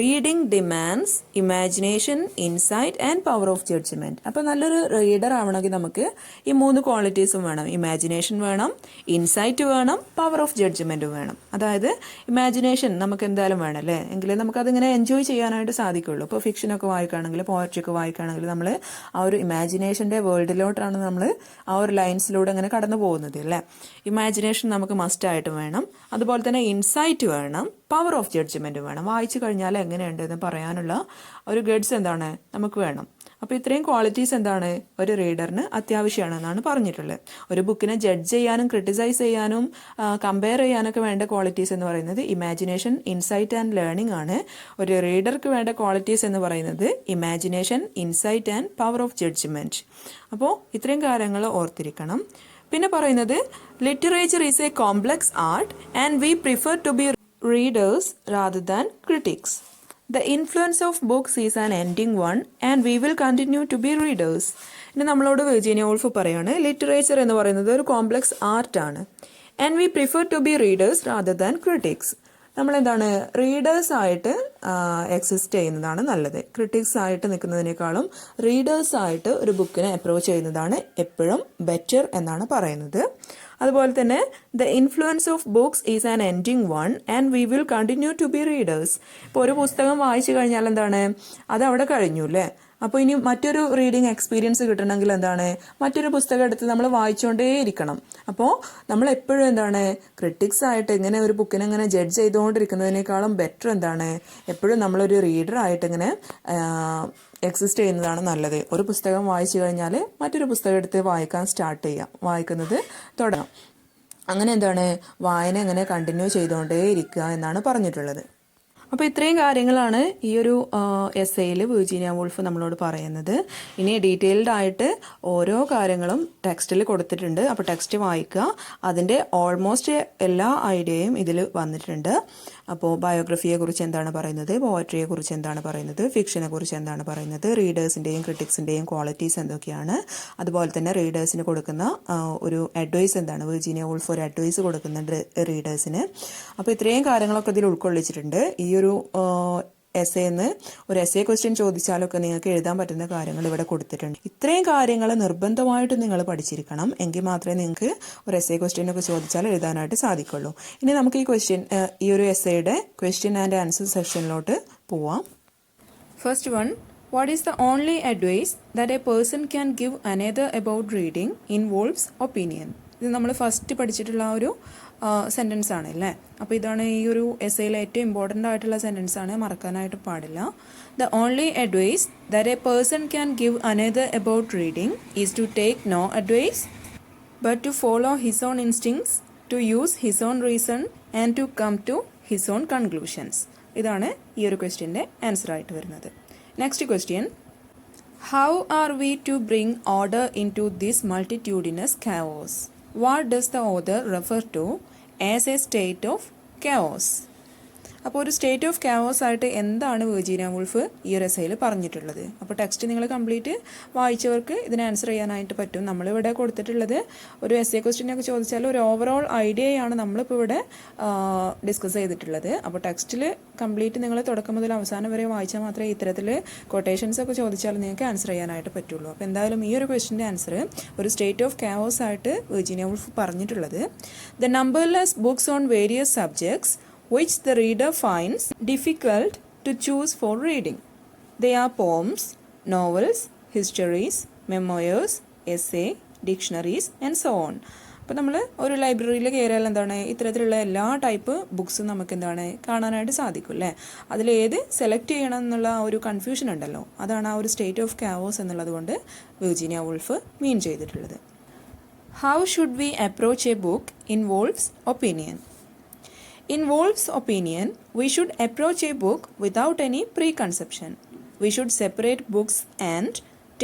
reading demands imagination, insight and power of judgement. അപ്പോൾ നല്ലൊരു റീഡർ ആവണമെങ്കിൽ നമുക്ക് ഈ 3 ക്വാളിറ്റീസും വേണം. ഇമാജിനേഷൻ വേണം, ഇൻസൈറ്റ് വേണം, പവർ ഓഫ് ജഡ്ജ്മെൻറ്റും വേണം. അതായത് ഇമാജിനേഷൻ നമുക്ക് എന്തായാലും വേണം അല്ലേ, എങ്കിലേ നമുക്കതിങ്ങനെ എൻജോയ് ചെയ്യാനായിട്ട് സാധിക്കുള്ളൂ. ഇപ്പോൾ ഫിക്ഷനൊക്കെ വായിക്കുകയാണെങ്കിൽ, പോയട്രി ഒക്കെ വായിക്കുകയാണെങ്കിൽ നമ്മൾ ആ ഒരു ഇമാജിനേഷൻ്റെ വേൾഡിലോട്ടാണ് നമ്മൾ ആ ഒരു ലൈൻസിലൂടെ അങ്ങനെ കടന്നു പോകുന്നത് അല്ലേ. ഇമാജിനേഷൻ നമുക്ക് മസ്റ്റ് ആയിട്ട് വേണം. അതുപോലെ തന്നെ ഇൻസൈറ്റ് വേണം, പവർ ഓഫ് ജഡ്ജ്മെൻറ്റ് വേണം. വായിച്ചു കഴിഞ്ഞാൽ എങ്ങനെയുണ്ടെന്ന് പറയാനുള്ള ഒരു ഗഡ്സ് എന്താണ് നമുക്ക് വേണം. അപ്പോൾ ഇത്രയും ക്വാളിറ്റീസ് എന്താണ് ഒരു റീഡറിന് അത്യാവശ്യമാണെന്നാണ് പറഞ്ഞിട്ടുള്ളത്. ഒരു ബുക്കിനെ ജഡ്ജ് ചെയ്യാനും ക്രിട്ടിസൈസ് ചെയ്യാനും കമ്പയർ ചെയ്യാനൊക്കെ വേണ്ട ക്വാളിറ്റീസ് എന്ന് പറയുന്നത് ഇമാജിനേഷൻ, ഇൻസൈറ്റ് ആൻഡ് ലേണിംഗ് ആണ്. ഒരു റീഡർക്ക് വേണ്ട ക്വാളിറ്റീസ് എന്ന് പറയുന്നത് imagination, insight and power of judgement. അപ്പോൾ ഇത്രയും കാര്യങ്ങൾ ഓർത്തിരിക്കണം. പിന്നെ പറയുന്നത് literature is a complex art and we prefer to be readers rather than critics. The influence of books is an ending one and we will continue to be readers. ഇനി നമ്മളോട് Virginia wolf പറയാണ്, literature എന്ന് പറയുന്നത് ഒരു complex ആർട്ടാണ്. And we prefer to be readers rather than critics. നമ്മളെന്താണ് റീഡേഴ്സായിട്ട് exist ചെയ്യുന്നതാണ് നല്ലത്. ക്രിട്ടിക്സ് ആയിട്ട് നിൽക്കുന്നതിനേക്കാളും റീഡേഴ്സായിട്ട് ഒരു ബുക്കിനെ അപ്രോച്ച് ചെയ്യുന്നതാണ് എപ്പോഴും ബെറ്റർ എന്നാണ് പറയുന്നത്. അതുപോലെ തന്നെ the influence of books is an ending one and we will continue to be readers. ഇപ്പോൾ ഒരു പുസ്തകം വായിച്ചു കഴിഞ്ഞാൽ എന്താണ് അത് അവിടെ കഴിഞ്ഞു അല്ലേ. അപ്പോൾ ഇനി മറ്റൊരു റീഡിങ് എക്സ്പീരിയൻസ് കിട്ടണമെങ്കിൽ എന്താണ്, മറ്റൊരു പുസ്തകം എടുത്ത് നമ്മൾ വായിച്ചുകൊണ്ടേ ഇരിക്കണം. അപ്പോൾ നമ്മൾ എപ്പോഴും എന്താണ്, ക്രിട്ടിക്സ് ആയിട്ട് ഇങ്ങനെ ഒരു ബുക്കിനെ ഇങ്ങനെ ജഡ്ജ് ചെയ്തുകൊണ്ടിരിക്കുന്നതിനേക്കാളും ബെറ്റർ എന്താണ്, എപ്പോഴും നമ്മളൊരു റീഡറായിട്ട് ഇങ്ങനെ എക്സിസ്റ്റ് ചെയ്യുന്നതാണ് നല്ലത്. ഒരു പുസ്തകം വായിച്ചു കഴിഞ്ഞാൽ മറ്റൊരു പുസ്തകം എടുത്ത് വായിക്കാൻ സ്റ്റാർട്ട് ചെയ്യാം, വായിക്കുന്നത് തുടങ്ങാം. അങ്ങനെ എന്താണ്, വായന ഇങ്ങനെ കണ്ടിന്യൂ ചെയ്തുകൊണ്ടേ ഇരിക്കുക എന്നാണ് പറഞ്ഞിട്ടുള്ളത്. അപ്പോൾ ഇത്രയും കാര്യങ്ങളാണ് ഈ ഒരു എസ്സേയിൽ വിർജീനിയ വൂൾഫ് നമ്മളോട് പറയുന്നത്. ഇനി ഡീറ്റെയിൽഡ് ആയിട്ട് ഓരോ കാര്യങ്ങളും ടെക്സ്റ്റിൽ കൊടുത്തിട്ടുണ്ട്. അപ്പോൾ ടെക്സ്റ്റ് വായിക്കുക. അതിൻ്റെ ഓൾമോസ്റ്റ് എല്ലാ ഐഡിയയും ഇതിൽ വന്നിട്ടുണ്ട്. അപ്പോൾ ബയോഗ്രഫിയെ കുറിച്ച് എന്താണ് പറയുന്നത്, പോയട്രിയെ കുറിച്ച് എന്താണ് പറയുന്നത്, ഫിക്ഷനെ കുറിച്ച് എന്താണ് പറയുന്നത്, റീഡേഴ്സിൻ്റെയും ക്രിട്ടിക്സിൻ്റെയും ക്വാളിറ്റീസ് എന്തൊക്കെയാണ്, അതുപോലെ തന്നെ റീഡേഴ്സിന് കൊടുക്കുന്ന ഒരു അഡ്വൈസ് എന്താണ്, വിർജീനിയ വൂൾഫ് ഒരു അഡ്വൈസ് കൊടുക്കുന്നുണ്ട് റീഡേഴ്സിന്. അപ്പോൾ ഇത്രയും കാര്യങ്ങളൊക്കെ ഇതിൽ ഉൾക്കൊള്ളിച്ചിട്ടുണ്ട്. ഈ ഒരു എസ്സേന്ന് ഒരു എസ്സേ ക്വസ്റ്റ്യൻ ചോദിച്ചാലൊക്കെ നിങ്ങൾക്ക് എഴുതാൻ പറ്റുന്ന കാര്യങ്ങൾ ഇവിടെ കൊടുത്തിട്ടുണ്ട്. ഇത്രയും കാര്യങ്ങൾ നിർബന്ധമായിട്ടും നിങ്ങൾ പഠിച്ചിരിക്കണം, എങ്കിൽ മാത്രമേ നിങ്ങൾക്ക് ഒരു എസ്സേ ക്വസ്റ്റ്യനൊക്കെ ചോദിച്ചാൽ എഴുതാനായിട്ട് സാധിക്കുള്ളൂ. ഇനി നമുക്ക് ഈ ഒരു എസ്സേയുടെ ക്വസ്റ്റ്യൻ ആൻഡ് ആൻസർ സെക്ഷനിലോട്ട് പോവാം. First one, what is the only advice that a person can give another about reading involves opinion? ഇത് നമ്മൾ ഫസ്റ്റ് പഠിച്ചിട്ടുള്ള ഒരു സെൻറ്റൻസ് ആണ് അല്ലേ. അപ്പോൾ ഇതാണ് ഈ ഒരു എസ്സേയിലെ ഏറ്റവും ഇമ്പോർട്ടൻ്റ് ആയിട്ടുള്ള സെൻറ്റൻസ് ആണ്, മറക്കാനായിട്ട് പാടില്ല. The only advice that a person can give another about reading is to take no advice but to follow his own instincts, to use his own reason and to come to his own conclusions. ഇതാണ് ഈ ഒരു ക്വസ്റ്റ്യൻ്റെ answer ആയിട്ട് വരുന്നത്. Next question, how are we to bring order into this multitudinous chaos? What does the author refer to as a state of chaos? അപ്പോൾ ഒരു state of chaos ആയിട്ട് എന്താണ് വിർജീനിയ വൂൾഫ് ഈ ഒരു എസ്സേയിൽ പറഞ്ഞിട്ടുള്ളത്? അപ്പോൾ ടെക്സ്റ്റ് നിങ്ങൾ കംപ്ലീറ്റ് വായിച്ചവർക്ക് ഇതിന് ആൻസർ ചെയ്യാനായിട്ട് പറ്റും. നമ്മളിവിടെ കൊടുത്തിട്ടുള്ളത് ഒരു എസ്സേ ക്വസ്റ്റ്യനൊക്കെ ചോദിച്ചാൽ ഒരു ഓവറോൾ ഐഡിയയാണ് നമ്മളിപ്പോൾ ഇവിടെ ഡിസ്കസ് ചെയ്തിട്ടുള്ളത്. അപ്പോൾ ടെക്സ്റ്റിൽ കംപ്ലീറ്റ് നിങ്ങൾ തുടക്കം മുതൽ അവസാനം വരെ വായിച്ചാൽ മാത്രമേ ഇത്തരത്തിൽ കൊട്ടേഷൻസ് ഒക്കെ ചോദിച്ചാൽ നിങ്ങൾക്ക് ആൻസർ ചെയ്യാനായിട്ട് പറ്റുള്ളൂ. അപ്പോൾ എന്തായാലും ഈ ഒരു ക്വസ്റ്റ്യൻ്റെ ആൻസർ ഒരു സ്റ്റേറ്റ് ഓഫ് chaos ആയിട്ട് വിർജീനിയ വൂൾഫ് പറഞ്ഞിട്ടുള്ളത്, the numberless books on various subjects which the reader finds difficult to choose for reading. They are poems, novels, histories, memoirs, essay, dictionaries and so on. അപ്പോൾ നമ്മൾ ഒരു ലൈബ്രറിയിൽ കയറിയാൽ എന്താണ്, ഇത്തരത്തിലുള്ള എല്ലാ ടൈപ്പ് ബുക്സും നമുക്ക് എന്താണ് കാണാനായിട്ട് സാധിക്കും അല്ലേ. അതിലേത് സെലക്ട് ചെയ്യണം എന്നുള്ള ഒരു കൺഫ്യൂഷൻ ഉണ്ടല്ലോ, അതാണ് ആ ഒരു സ്റ്റേറ്റ് ഓഫ് chaos എന്നുള്ളത് കൊണ്ട് വിർജീനിയ വൂൾഫ് മീൻ ചെയ്തിട്ടുള്ളത്. How should we approach a book involves opinion. Involves opinion, we should approach a book without any preconception. We should separate books and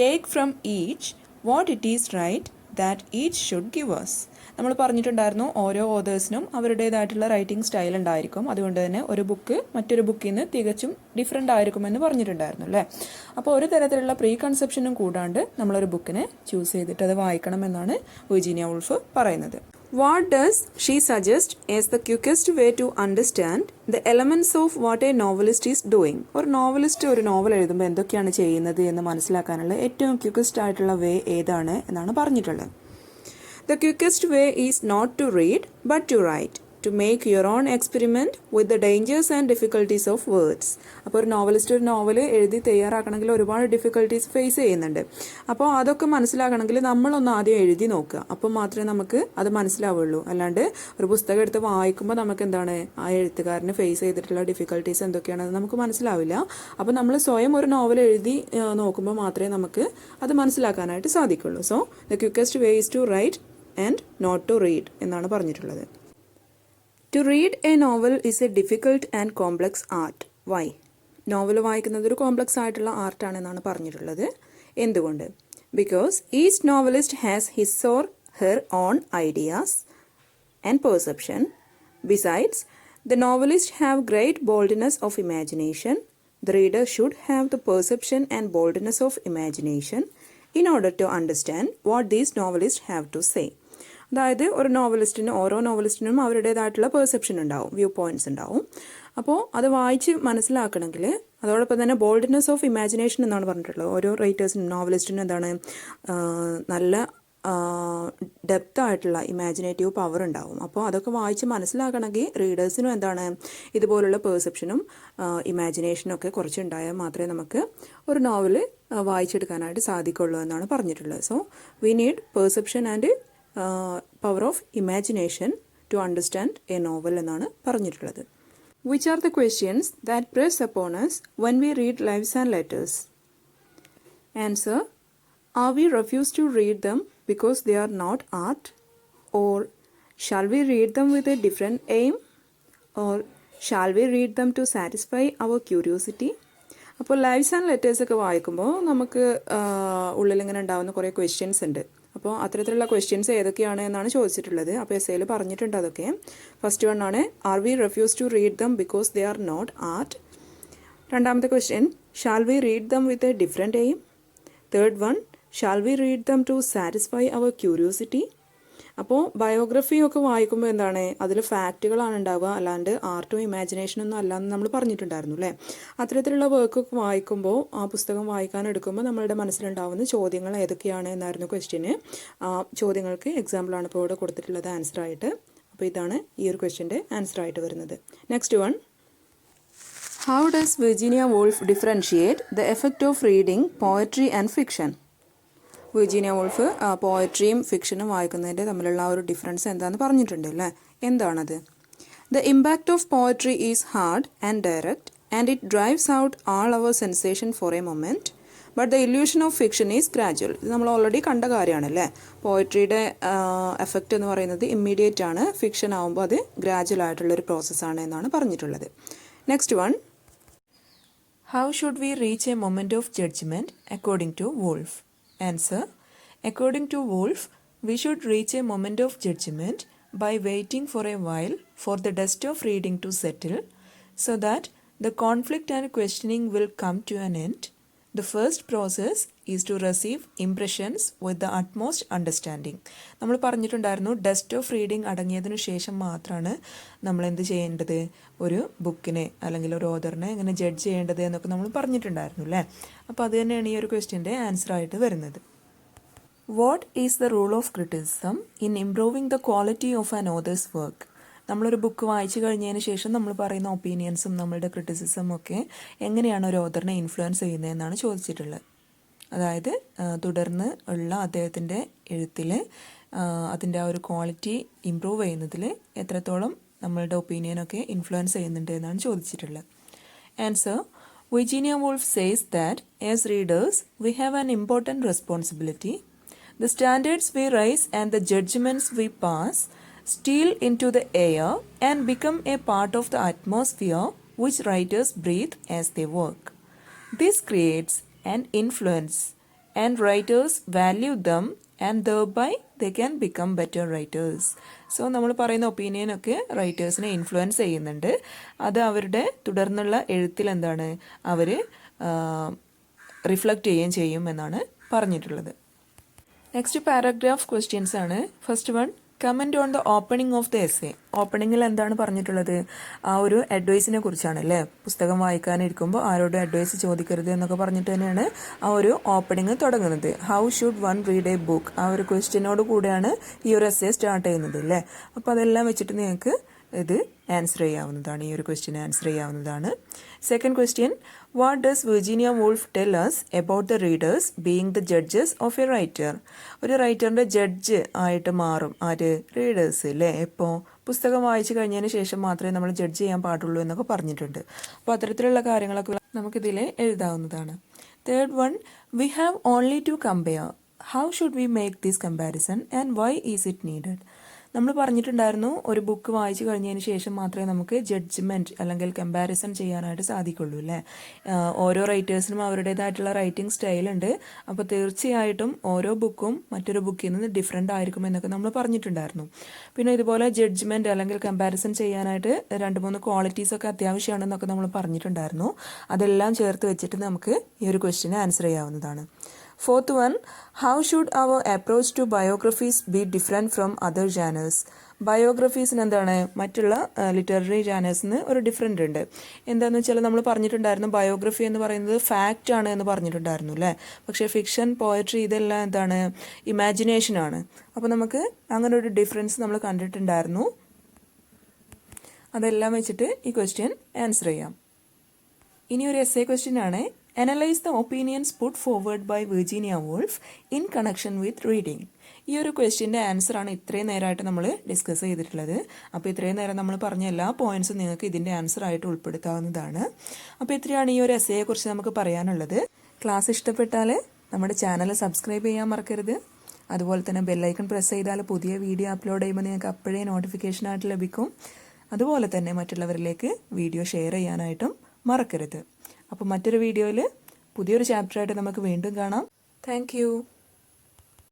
take from each what it is right that each should give us. നമ്മൾ പറഞ്ഞിട്ടുണ്ടായിരുന്നു ഓരോ ഓതേഴ്സിനും അവരുടേതായിട്ടുള്ള writing style ഉണ്ടായിരിക്കും. അതുകൊണ്ട് തന്നെ ഒരു book മറ്റൊരു ബുക്കിൽ നിന്ന് തികച്ചും ഡിഫറെൻ്റ് ആയിരിക്കുമെന്ന് പറഞ്ഞിട്ടുണ്ടായിരുന്നു അല്ലേ. അപ്പോൾ ഒരു തരത്തിലുള്ള പ്രീ കൺസെപ്ഷനും കൂടാണ്ട് നമ്മളൊരു ബുക്കിനെ ചൂസ് ചെയ്തിട്ട് അത് വായിക്കണമെന്നാണ് വിർജീനിയ വൂൾഫ് പറയുന്നത്. What does she suggest as the quickest way to understand the elements of what a novelist is doing? ഒരു നോവലിസ്റ്റ് ഒരു നോവൽ എഴുതുമ്പോൾ എന്തൊക്കെയാണ് ചെയ്യുന്നത് എന്ന് മനസ്സിലാക്കാനുള്ള ഏറ്റവും ക്വിക്കസ്റ്റ് ആയിട്ടുള്ള വേ ഏതാണ് എന്നാണ് പറഞ്ഞിട്ടുള്ളത്. The quickest way is not to read but to write, to make your own experiment with the dangers and difficulties of words. അപ്പോൾ ഒരു നോവലിസ്റ്റ് ഒരു നോവൽ എഴുതി തയ്യാറാക്കണമെങ്കിൽ ഒരുപാട് ഡിഫിക്കൽട്ടീസ് ഫേസ് ചെയ്യുന്നുണ്ട്. അപ്പോൾ അതൊക്കെ മനസ്സിലാക്കണമെങ്കിൽ നമ്മളൊന്ന് ആദ്യം എഴുതി നോക്കുക, അപ്പോൾ മാത്രമേ നമുക്ക് അത് മനസ്സിലാവുള്ളൂ. അല്ലാണ്ട് ഒരു പുസ്തകം എടുത്ത് വായിക്കുമ്പോൾ നമുക്ക് എന്താണ് ആ എഴുത്തുകാരന് ഫേസ് ചെയ്തിട്ടുള്ള ഡിഫിക്കൽട്ടീസ് എന്തൊക്കെയാണെന്ന് നമുക്ക് മനസ്സിലാവില്ല. അപ്പോൾ നമ്മൾ സ്വയം ഒരു നോവൽ എഴുതി നോക്കുമ്പോൾ മാത്രമേ നമുക്ക് അത് മനസ്സിലാക്കാനായിട്ട് സാധിക്കുള്ളൂ. So the quickest way is to write and not to read എന്നാണ് പറഞ്ഞിട്ടുള്ളത്. To read a novel is a difficult and complex art. Why? Novel വായിക്കുന്നത് ഒരു കോംപ്ലക്സ് ആയിട്ടുള്ള ആർട്ടാണെന്നാണ് പറഞ്ഞിട്ടുള്ളത്. എന്തുകൊണ്ട്? Because each novelist has his or her own ideas and perception. Besides, the novelist have great boldness of imagination. The reader should have the perception and boldness of imagination in order to understand what these novelists have to say. അതായത് ഓരോ നോവലിസ്റ്റിനും അവരുടേതായിട്ടുള്ള perception ഉണ്ടാവും, view points ഉണ്ടാവും. അപ്പോൾ അത് വായിച്ച് മനസ്സിലാക്കണമെങ്കിൽ അതോടൊപ്പം തന്നെ ബോൾഡ്നെസ് ഓഫ് ഇമാജിനേഷൻ എന്നാണ് പറഞ്ഞിട്ടുള്ളത്. ഓരോ റൈറ്റേഴ്സിനും നോവലിസ്റ്റിനും എന്താണ് നല്ല ഡെപ്ത് ആയിട്ടുള്ള ഇമാജിനേറ്റീവ് പവർ ഉണ്ടാവും. അപ്പോൾ അതൊക്കെ വായിച്ച് മനസ്സിലാക്കണമെങ്കിൽ റീഡേഴ്സിനും എന്താണ് ഇതുപോലുള്ള പെർസെപ്ഷനും ഇമാജിനേഷനും ഒക്കെ കുറച്ചുണ്ടായാൽ മാത്രമേ നമുക്ക് ഒരു നോവൽ വായിച്ചെടുക്കാനായിട്ട് സാധിക്കുള്ളൂ എന്നാണ് പറഞ്ഞിട്ടുള്ളത്. So we need perception and power of imagination to understand a novel എന്നാണ് പറഞ്ഞിട്ടുള്ളത്. Which are the questions that press upon us when we read lives and letters? Answer: are we refused to read them because they are not art? Or shall we read them with a different aim? Or shall we read them to satisfy our curiosity? അപ്പോൾ lives and letters ഒക്കെ വായിക്കുമ്പോൾ നമുക്ക് ഉള്ളിലിങ്ങനെ ഉണ്ടാകുന്ന കുറേ questions ഉണ്ട്. അപ്പോൾ അത്തരത്തിലുള്ള questions ഏതൊക്കെയാണ് എന്നാണ് ചോദിച്ചിട്ടുള്ളത്. അപ്പോൾ എസ്സേയിൽ പറഞ്ഞിട്ടുണ്ട് അതൊക്കെ. ഫസ്റ്റ് വൺ ആണ് are we refuse to read them because they are not art. രണ്ടാമത്തെ question shall we read them with a different aim. Third one shall we read them to satisfy our curiosity. അപ്പോൾ ബയോഗ്രഫിയൊക്കെ വായിക്കുമ്പോൾ എന്താണ്, അതിൽ ഫാക്റ്റുകളാണ് ഉണ്ടാവുക, അല്ലാണ്ട് ആർട്ടും ഇമാജിനേഷനൊന്നും അല്ലാന്ന് നമ്മൾ പറഞ്ഞിട്ടുണ്ടായിരുന്നു അല്ലേ. അത്തരത്തിലുള്ള വർക്കൊക്കെ വായിക്കുമ്പോൾ, ആ പുസ്തകം വായിക്കാൻ എടുക്കുമ്പോൾ നമ്മളുടെ മനസ്സിലുണ്ടാവുന്ന ചോദ്യങ്ങൾ ഏതൊക്കെയാണ് എന്നായിരുന്നു ക്വസ്റ്റ്യന്. ആ ചോദ്യങ്ങൾക്ക് എക്സാമ്പിളാണ് ഇപ്പോൾ ഇവിടെ കൊടുത്തിട്ടുള്ളത് ആൻസറായിട്ട്. അപ്പോൾ ഇതാണ് ഈ ഒരു ക്വസ്റ്റ്യൻ്റെ ആൻസറായിട്ട് വരുന്നത്. Next one, how does Virginia Woolf differentiate the effect of reading poetry and fiction? Virginia Woolf പോയട്രിയും ഫിക്ഷനും വായിക്കുന്നതിൻ്റെ തമ്മിലുള്ള ആ ഒരു ഡിഫറൻസ് എന്താണെന്ന് പറഞ്ഞിട്ടുണ്ട് അല്ലേ. എന്താണത്? The impact of poetry is hard and direct and it drives out all our sensation for a moment but the illusion of fiction is gradual. ഇത് നമ്മൾ ഓൾറെഡി കണ്ട കാര്യമാണല്ലേ. പോയട്രിയുടെ എഫക്റ്റ് എന്ന് പറയുന്നത് ഇമ്മീഡിയറ്റ് ആണ്, ഫിക്ഷൻ ആകുമ്പോൾ അത് ഗ്രാജുവൽ ആയിട്ടുള്ളൊരു പ്രോസസ്സാണ് എന്നാണ് പറഞ്ഞിട്ടുള്ളത്. Next one, how should we reach a moment of judgement according to Woolf? Answer: according to Woolf, we should reach a moment of judgment by waiting for a while for the dust of reading to settle, so that the conflict and questioning will come to an end. The first process is to receive impressions with the utmost understanding. നമ്മൾ പറഞ്ഞിട്ടുണ്ടായിരുന്നു dust of reading അടങ്ങിയതിനു ശേഷം മാത്രമാണ് നമ്മൾ എന്ത് ചെയ്യേണ്ടത്, ഒരു ബുക്കിനെ അല്ലെങ്കിൽ ഒരു ഓതറിനെ എങ്ങനെ ജഡ്ജ് ചെയ്യേണ്ടത് എന്നൊക്കെ നമ്മൾ പറഞ്ഞിട്ടുണ്ടായിരുന്നു അല്ലേ. അപ്പോൾ അത് തന്നെയാണ് ഈ ഒരു ക്വസ്റ്റ്യൻ്റെ ആൻസറായിട്ട് വരുന്നത്. What is the rule of criticism in improving the quality of an author's work? നമ്മളൊരു ബുക്ക് വായിച്ചു കഴിഞ്ഞതിന് ശേഷം നമ്മൾ പറയുന്ന ഒപ്പീനിയൻസും നമ്മളുടെ ക്രിറ്റിസിസവും ഒക്കെ എങ്ങനെയാണ് ഒരു ഓതറിനെ ഇൻഫ്ലുവൻസ് ചെയ്യുന്നതെന്നാണ് ചോദിച്ചിട്ടുള്ളത്. അതായത് തുടർന്ന് ഉള്ള അദ്ദേഹത്തിൻ്റെ എഴുത്തിൽ അതിൻ്റെ ആ ഒരു ക്വാളിറ്റി ഇമ്പ്രൂവ് ചെയ്യുന്നതിൽ എത്രത്തോളം നമ്മളുടെ ഒപ്പീനിയനൊക്കെ ഇൻഫ്ലുവൻസ് ചെയ്യുന്നുണ്ട് എന്നാണ് ചോദിച്ചിട്ടുള്ളത്. Answer: Virginia Woolf says that as readers we have an important responsibility. The standards we raise and the judgements we pass steal into the air and become a part of the atmosphere which writers breathe as they work. This creates an influence and writers value them and thereby they can become better writers. So നമ്മൾ പറയുന്ന ഒപ്പീനിയനൊക്കെ റൈറ്റേഴ്സിനെ influence ചെയ്യുന്നുണ്ട്. അത് അവരുടെ തുടർന്നുള്ള എഴുത്തിൽ എന്താണ് അവർ reflect ചെയ്യുകയും ചെയ്യും എന്നാണ് പറഞ്ഞിട്ടുള്ളത്. നെക്സ്റ്റ് പാരഗ്രാഫ് ക്വസ്റ്റ്യൻസ് ആണ്. First one, comment on the opening of the essay. ഓപ്പണിങ്ങിൽ എന്താണ് പറഞ്ഞിട്ടുള്ളത്? ആ ഒരു അഡ്വൈസിനെ കുറിച്ചാണ് അല്ലേ. പുസ്തകം വായിക്കാനിരിക്കുമ്പോൾ ആരോടും അഡ്വൈസ് ചോദിക്കരുത് എന്നൊക്കെ പറഞ്ഞിട്ട് തന്നെയാണ് ആ ഒരു ഓപ്പണിങ് തുടങ്ങുന്നത്. How should one read a book, ആ ഒരു ക്വസ്റ്റ്യനോട് കൂടെയാണ് ഈ ഒരു എസ്സേ സ്റ്റാർട്ട് ചെയ്യുന്നത് അല്ലേ. അപ്പോൾ അതെല്ലാം വെച്ചിട്ട് നിങ്ങൾക്ക് ഇത് ആൻസർ ചെയ്യാവുന്നതാണ്, ഈ ഒരു ക്വസ്റ്റ്യൻ ആൻസർ ചെയ്യാവുന്നതാണ്. Second question, what does Virginia wolf tell us about the readers being the judges of a writer? ഒരു റൈറ്ററിൻ്റെ ജഡ്ജ് ആയിട്ട് മാറും ആര്? റീഡേഴ്സ് അല്ലേ. എപ്പോൾ പുസ്തകം വായിച്ചു കഴിഞ്ഞതിന് ശേഷം മാത്രമേ നമ്മൾ ജഡ്ജ് ചെയ്യാൻ പാടുള്ളൂ എന്നൊക്കെ പറഞ്ഞിട്ടുണ്ട്. അപ്പോൾ അത്തരത്തിലുള്ള കാര്യങ്ങളൊക്കെ നമുക്കിതിൽ എഴുതാവുന്നതാണ്. Third one, we have only to compare. How should we make this comparison and why is it needed? നമ്മൾ പറഞ്ഞിട്ടുണ്ടായിരുന്നു ഒരു ബുക്ക് വായിച്ചു കഴിഞ്ഞതിന് ശേഷം മാത്രമേ നമുക്ക് ജഡ്ജ്മെൻറ്റ് അല്ലെങ്കിൽ കമ്പാരിസൺ ചെയ്യാനായിട്ട് സാധിക്കുള്ളൂ അല്ലേ. ഓരോ റൈറ്റേഴ്സിനും അവരുടേതായിട്ടുള്ള റൈറ്റിംഗ് സ്റ്റൈലുണ്ട്. അപ്പോൾ തീർച്ചയായിട്ടും ഓരോ ബുക്കും മറ്റൊരു ബുക്കിൽ നിന്ന് ഡിഫറെൻ്റ് ആയിരിക്കും എന്നൊക്കെ നമ്മൾ പറഞ്ഞിട്ടുണ്ടായിരുന്നു. പിന്നെ ഇതുപോലെ ജഡ്ജ്മെൻറ്റ് അല്ലെങ്കിൽ കമ്പാരിസൺ ചെയ്യാനായിട്ട് 2-3 ക്വാളിറ്റീസൊക്കെ അത്യാവശ്യമാണെന്നൊക്കെ നമ്മൾ പറഞ്ഞിട്ടുണ്ടായിരുന്നു. അതെല്ലാം ചേർത്ത് വെച്ചിട്ട് നമുക്ക് ഈ ഒരു ക്വസ്റ്റ്യന് ആൻസർ ചെയ്യാവുന്നതാണ്. Fourth one, how should our approach to biographies be different from other genres? ബയോഗ്രഫീസിന് എന്താണ് മറ്റുള്ള ലിറ്റററി ജാനേഴ്സിന് ഒരു ഡിഫറെൻ്റ് ഉണ്ട്. എന്താണെന്ന് വെച്ചാൽ നമ്മൾ പറഞ്ഞിട്ടുണ്ടായിരുന്നു ബയോഗ്രഫി എന്ന് പറയുന്നത് ഫാക്റ്റ് ആണ് എന്ന് പറഞ്ഞിട്ടുണ്ടായിരുന്നു അല്ലേ. പക്ഷേ ഫിക്ഷൻ, പോയട്രി ഇതെല്ലാം എന്താണ് ഇമാജിനേഷനാണ്. അപ്പോൾ നമുക്ക് അങ്ങനെ ഒരു ഡിഫറൻസ് നമ്മൾ കണ്ടിട്ടുണ്ടായിരുന്നു. അതെല്ലാം വെച്ചിട്ട് ഈ ക്വസ്റ്റ്യൻ ആൻസർ ചെയ്യാം. ഇനി ഒരു എസ്സേ ക്വസ്റ്റ്യൻ ആണ്. Analyse the opinions put forward by Virginia Woolf in connection with reading. ഈ ഒരു ക്വസ്റ്റ്യൻ്റെ ആൻസറാണ് ഇത്രയും നേരമായിട്ട് നമ്മൾ ഡിസ്കസ് ചെയ്തിട്ടുള്ളത്. അപ്പോൾ ഇത്രയും നേരം നമ്മൾ പറഞ്ഞ എല്ലാ പോയിൻറ്സും നിങ്ങൾക്ക് ഇതിൻ്റെ ആൻസറായിട്ട് ഉൾപ്പെടുത്താവുന്നതാണ്. അപ്പോൾ ഇത്രയാണ് ഈ ഒരു എസ്സേയെക്കുറിച്ച് നമുക്ക് പറയാനുള്ളത്. ക്ലാസ് ഇഷ്ടപ്പെട്ടാൽ നമ്മുടെ ചാനൽ സബ്സ്ക്രൈബ് ചെയ്യാൻ മറക്കരുത്. അതുപോലെ തന്നെ ബെല്ലൈക്കൺ പ്രസ് ചെയ്താൽ പുതിയ വീഡിയോ അപ്ലോഡ് ചെയ്യുമ്പോൾ നിങ്ങൾക്ക് അപ്പോഴേ നോട്ടിഫിക്കേഷനായിട്ട് ലഭിക്കും. അതുപോലെ തന്നെ മറ്റുള്ളവരിലേക്ക് വീഡിയോ ഷെയർ ചെയ്യാനായിട്ടും മറക്കരുത്. അപ്പോൾ മറ്റൊരു വീഡിയോയിൽ പുതിയൊരു ചാപ്റ്ററായിട്ട് നമുക്ക് വീണ്ടും കാണാം. താങ്ക്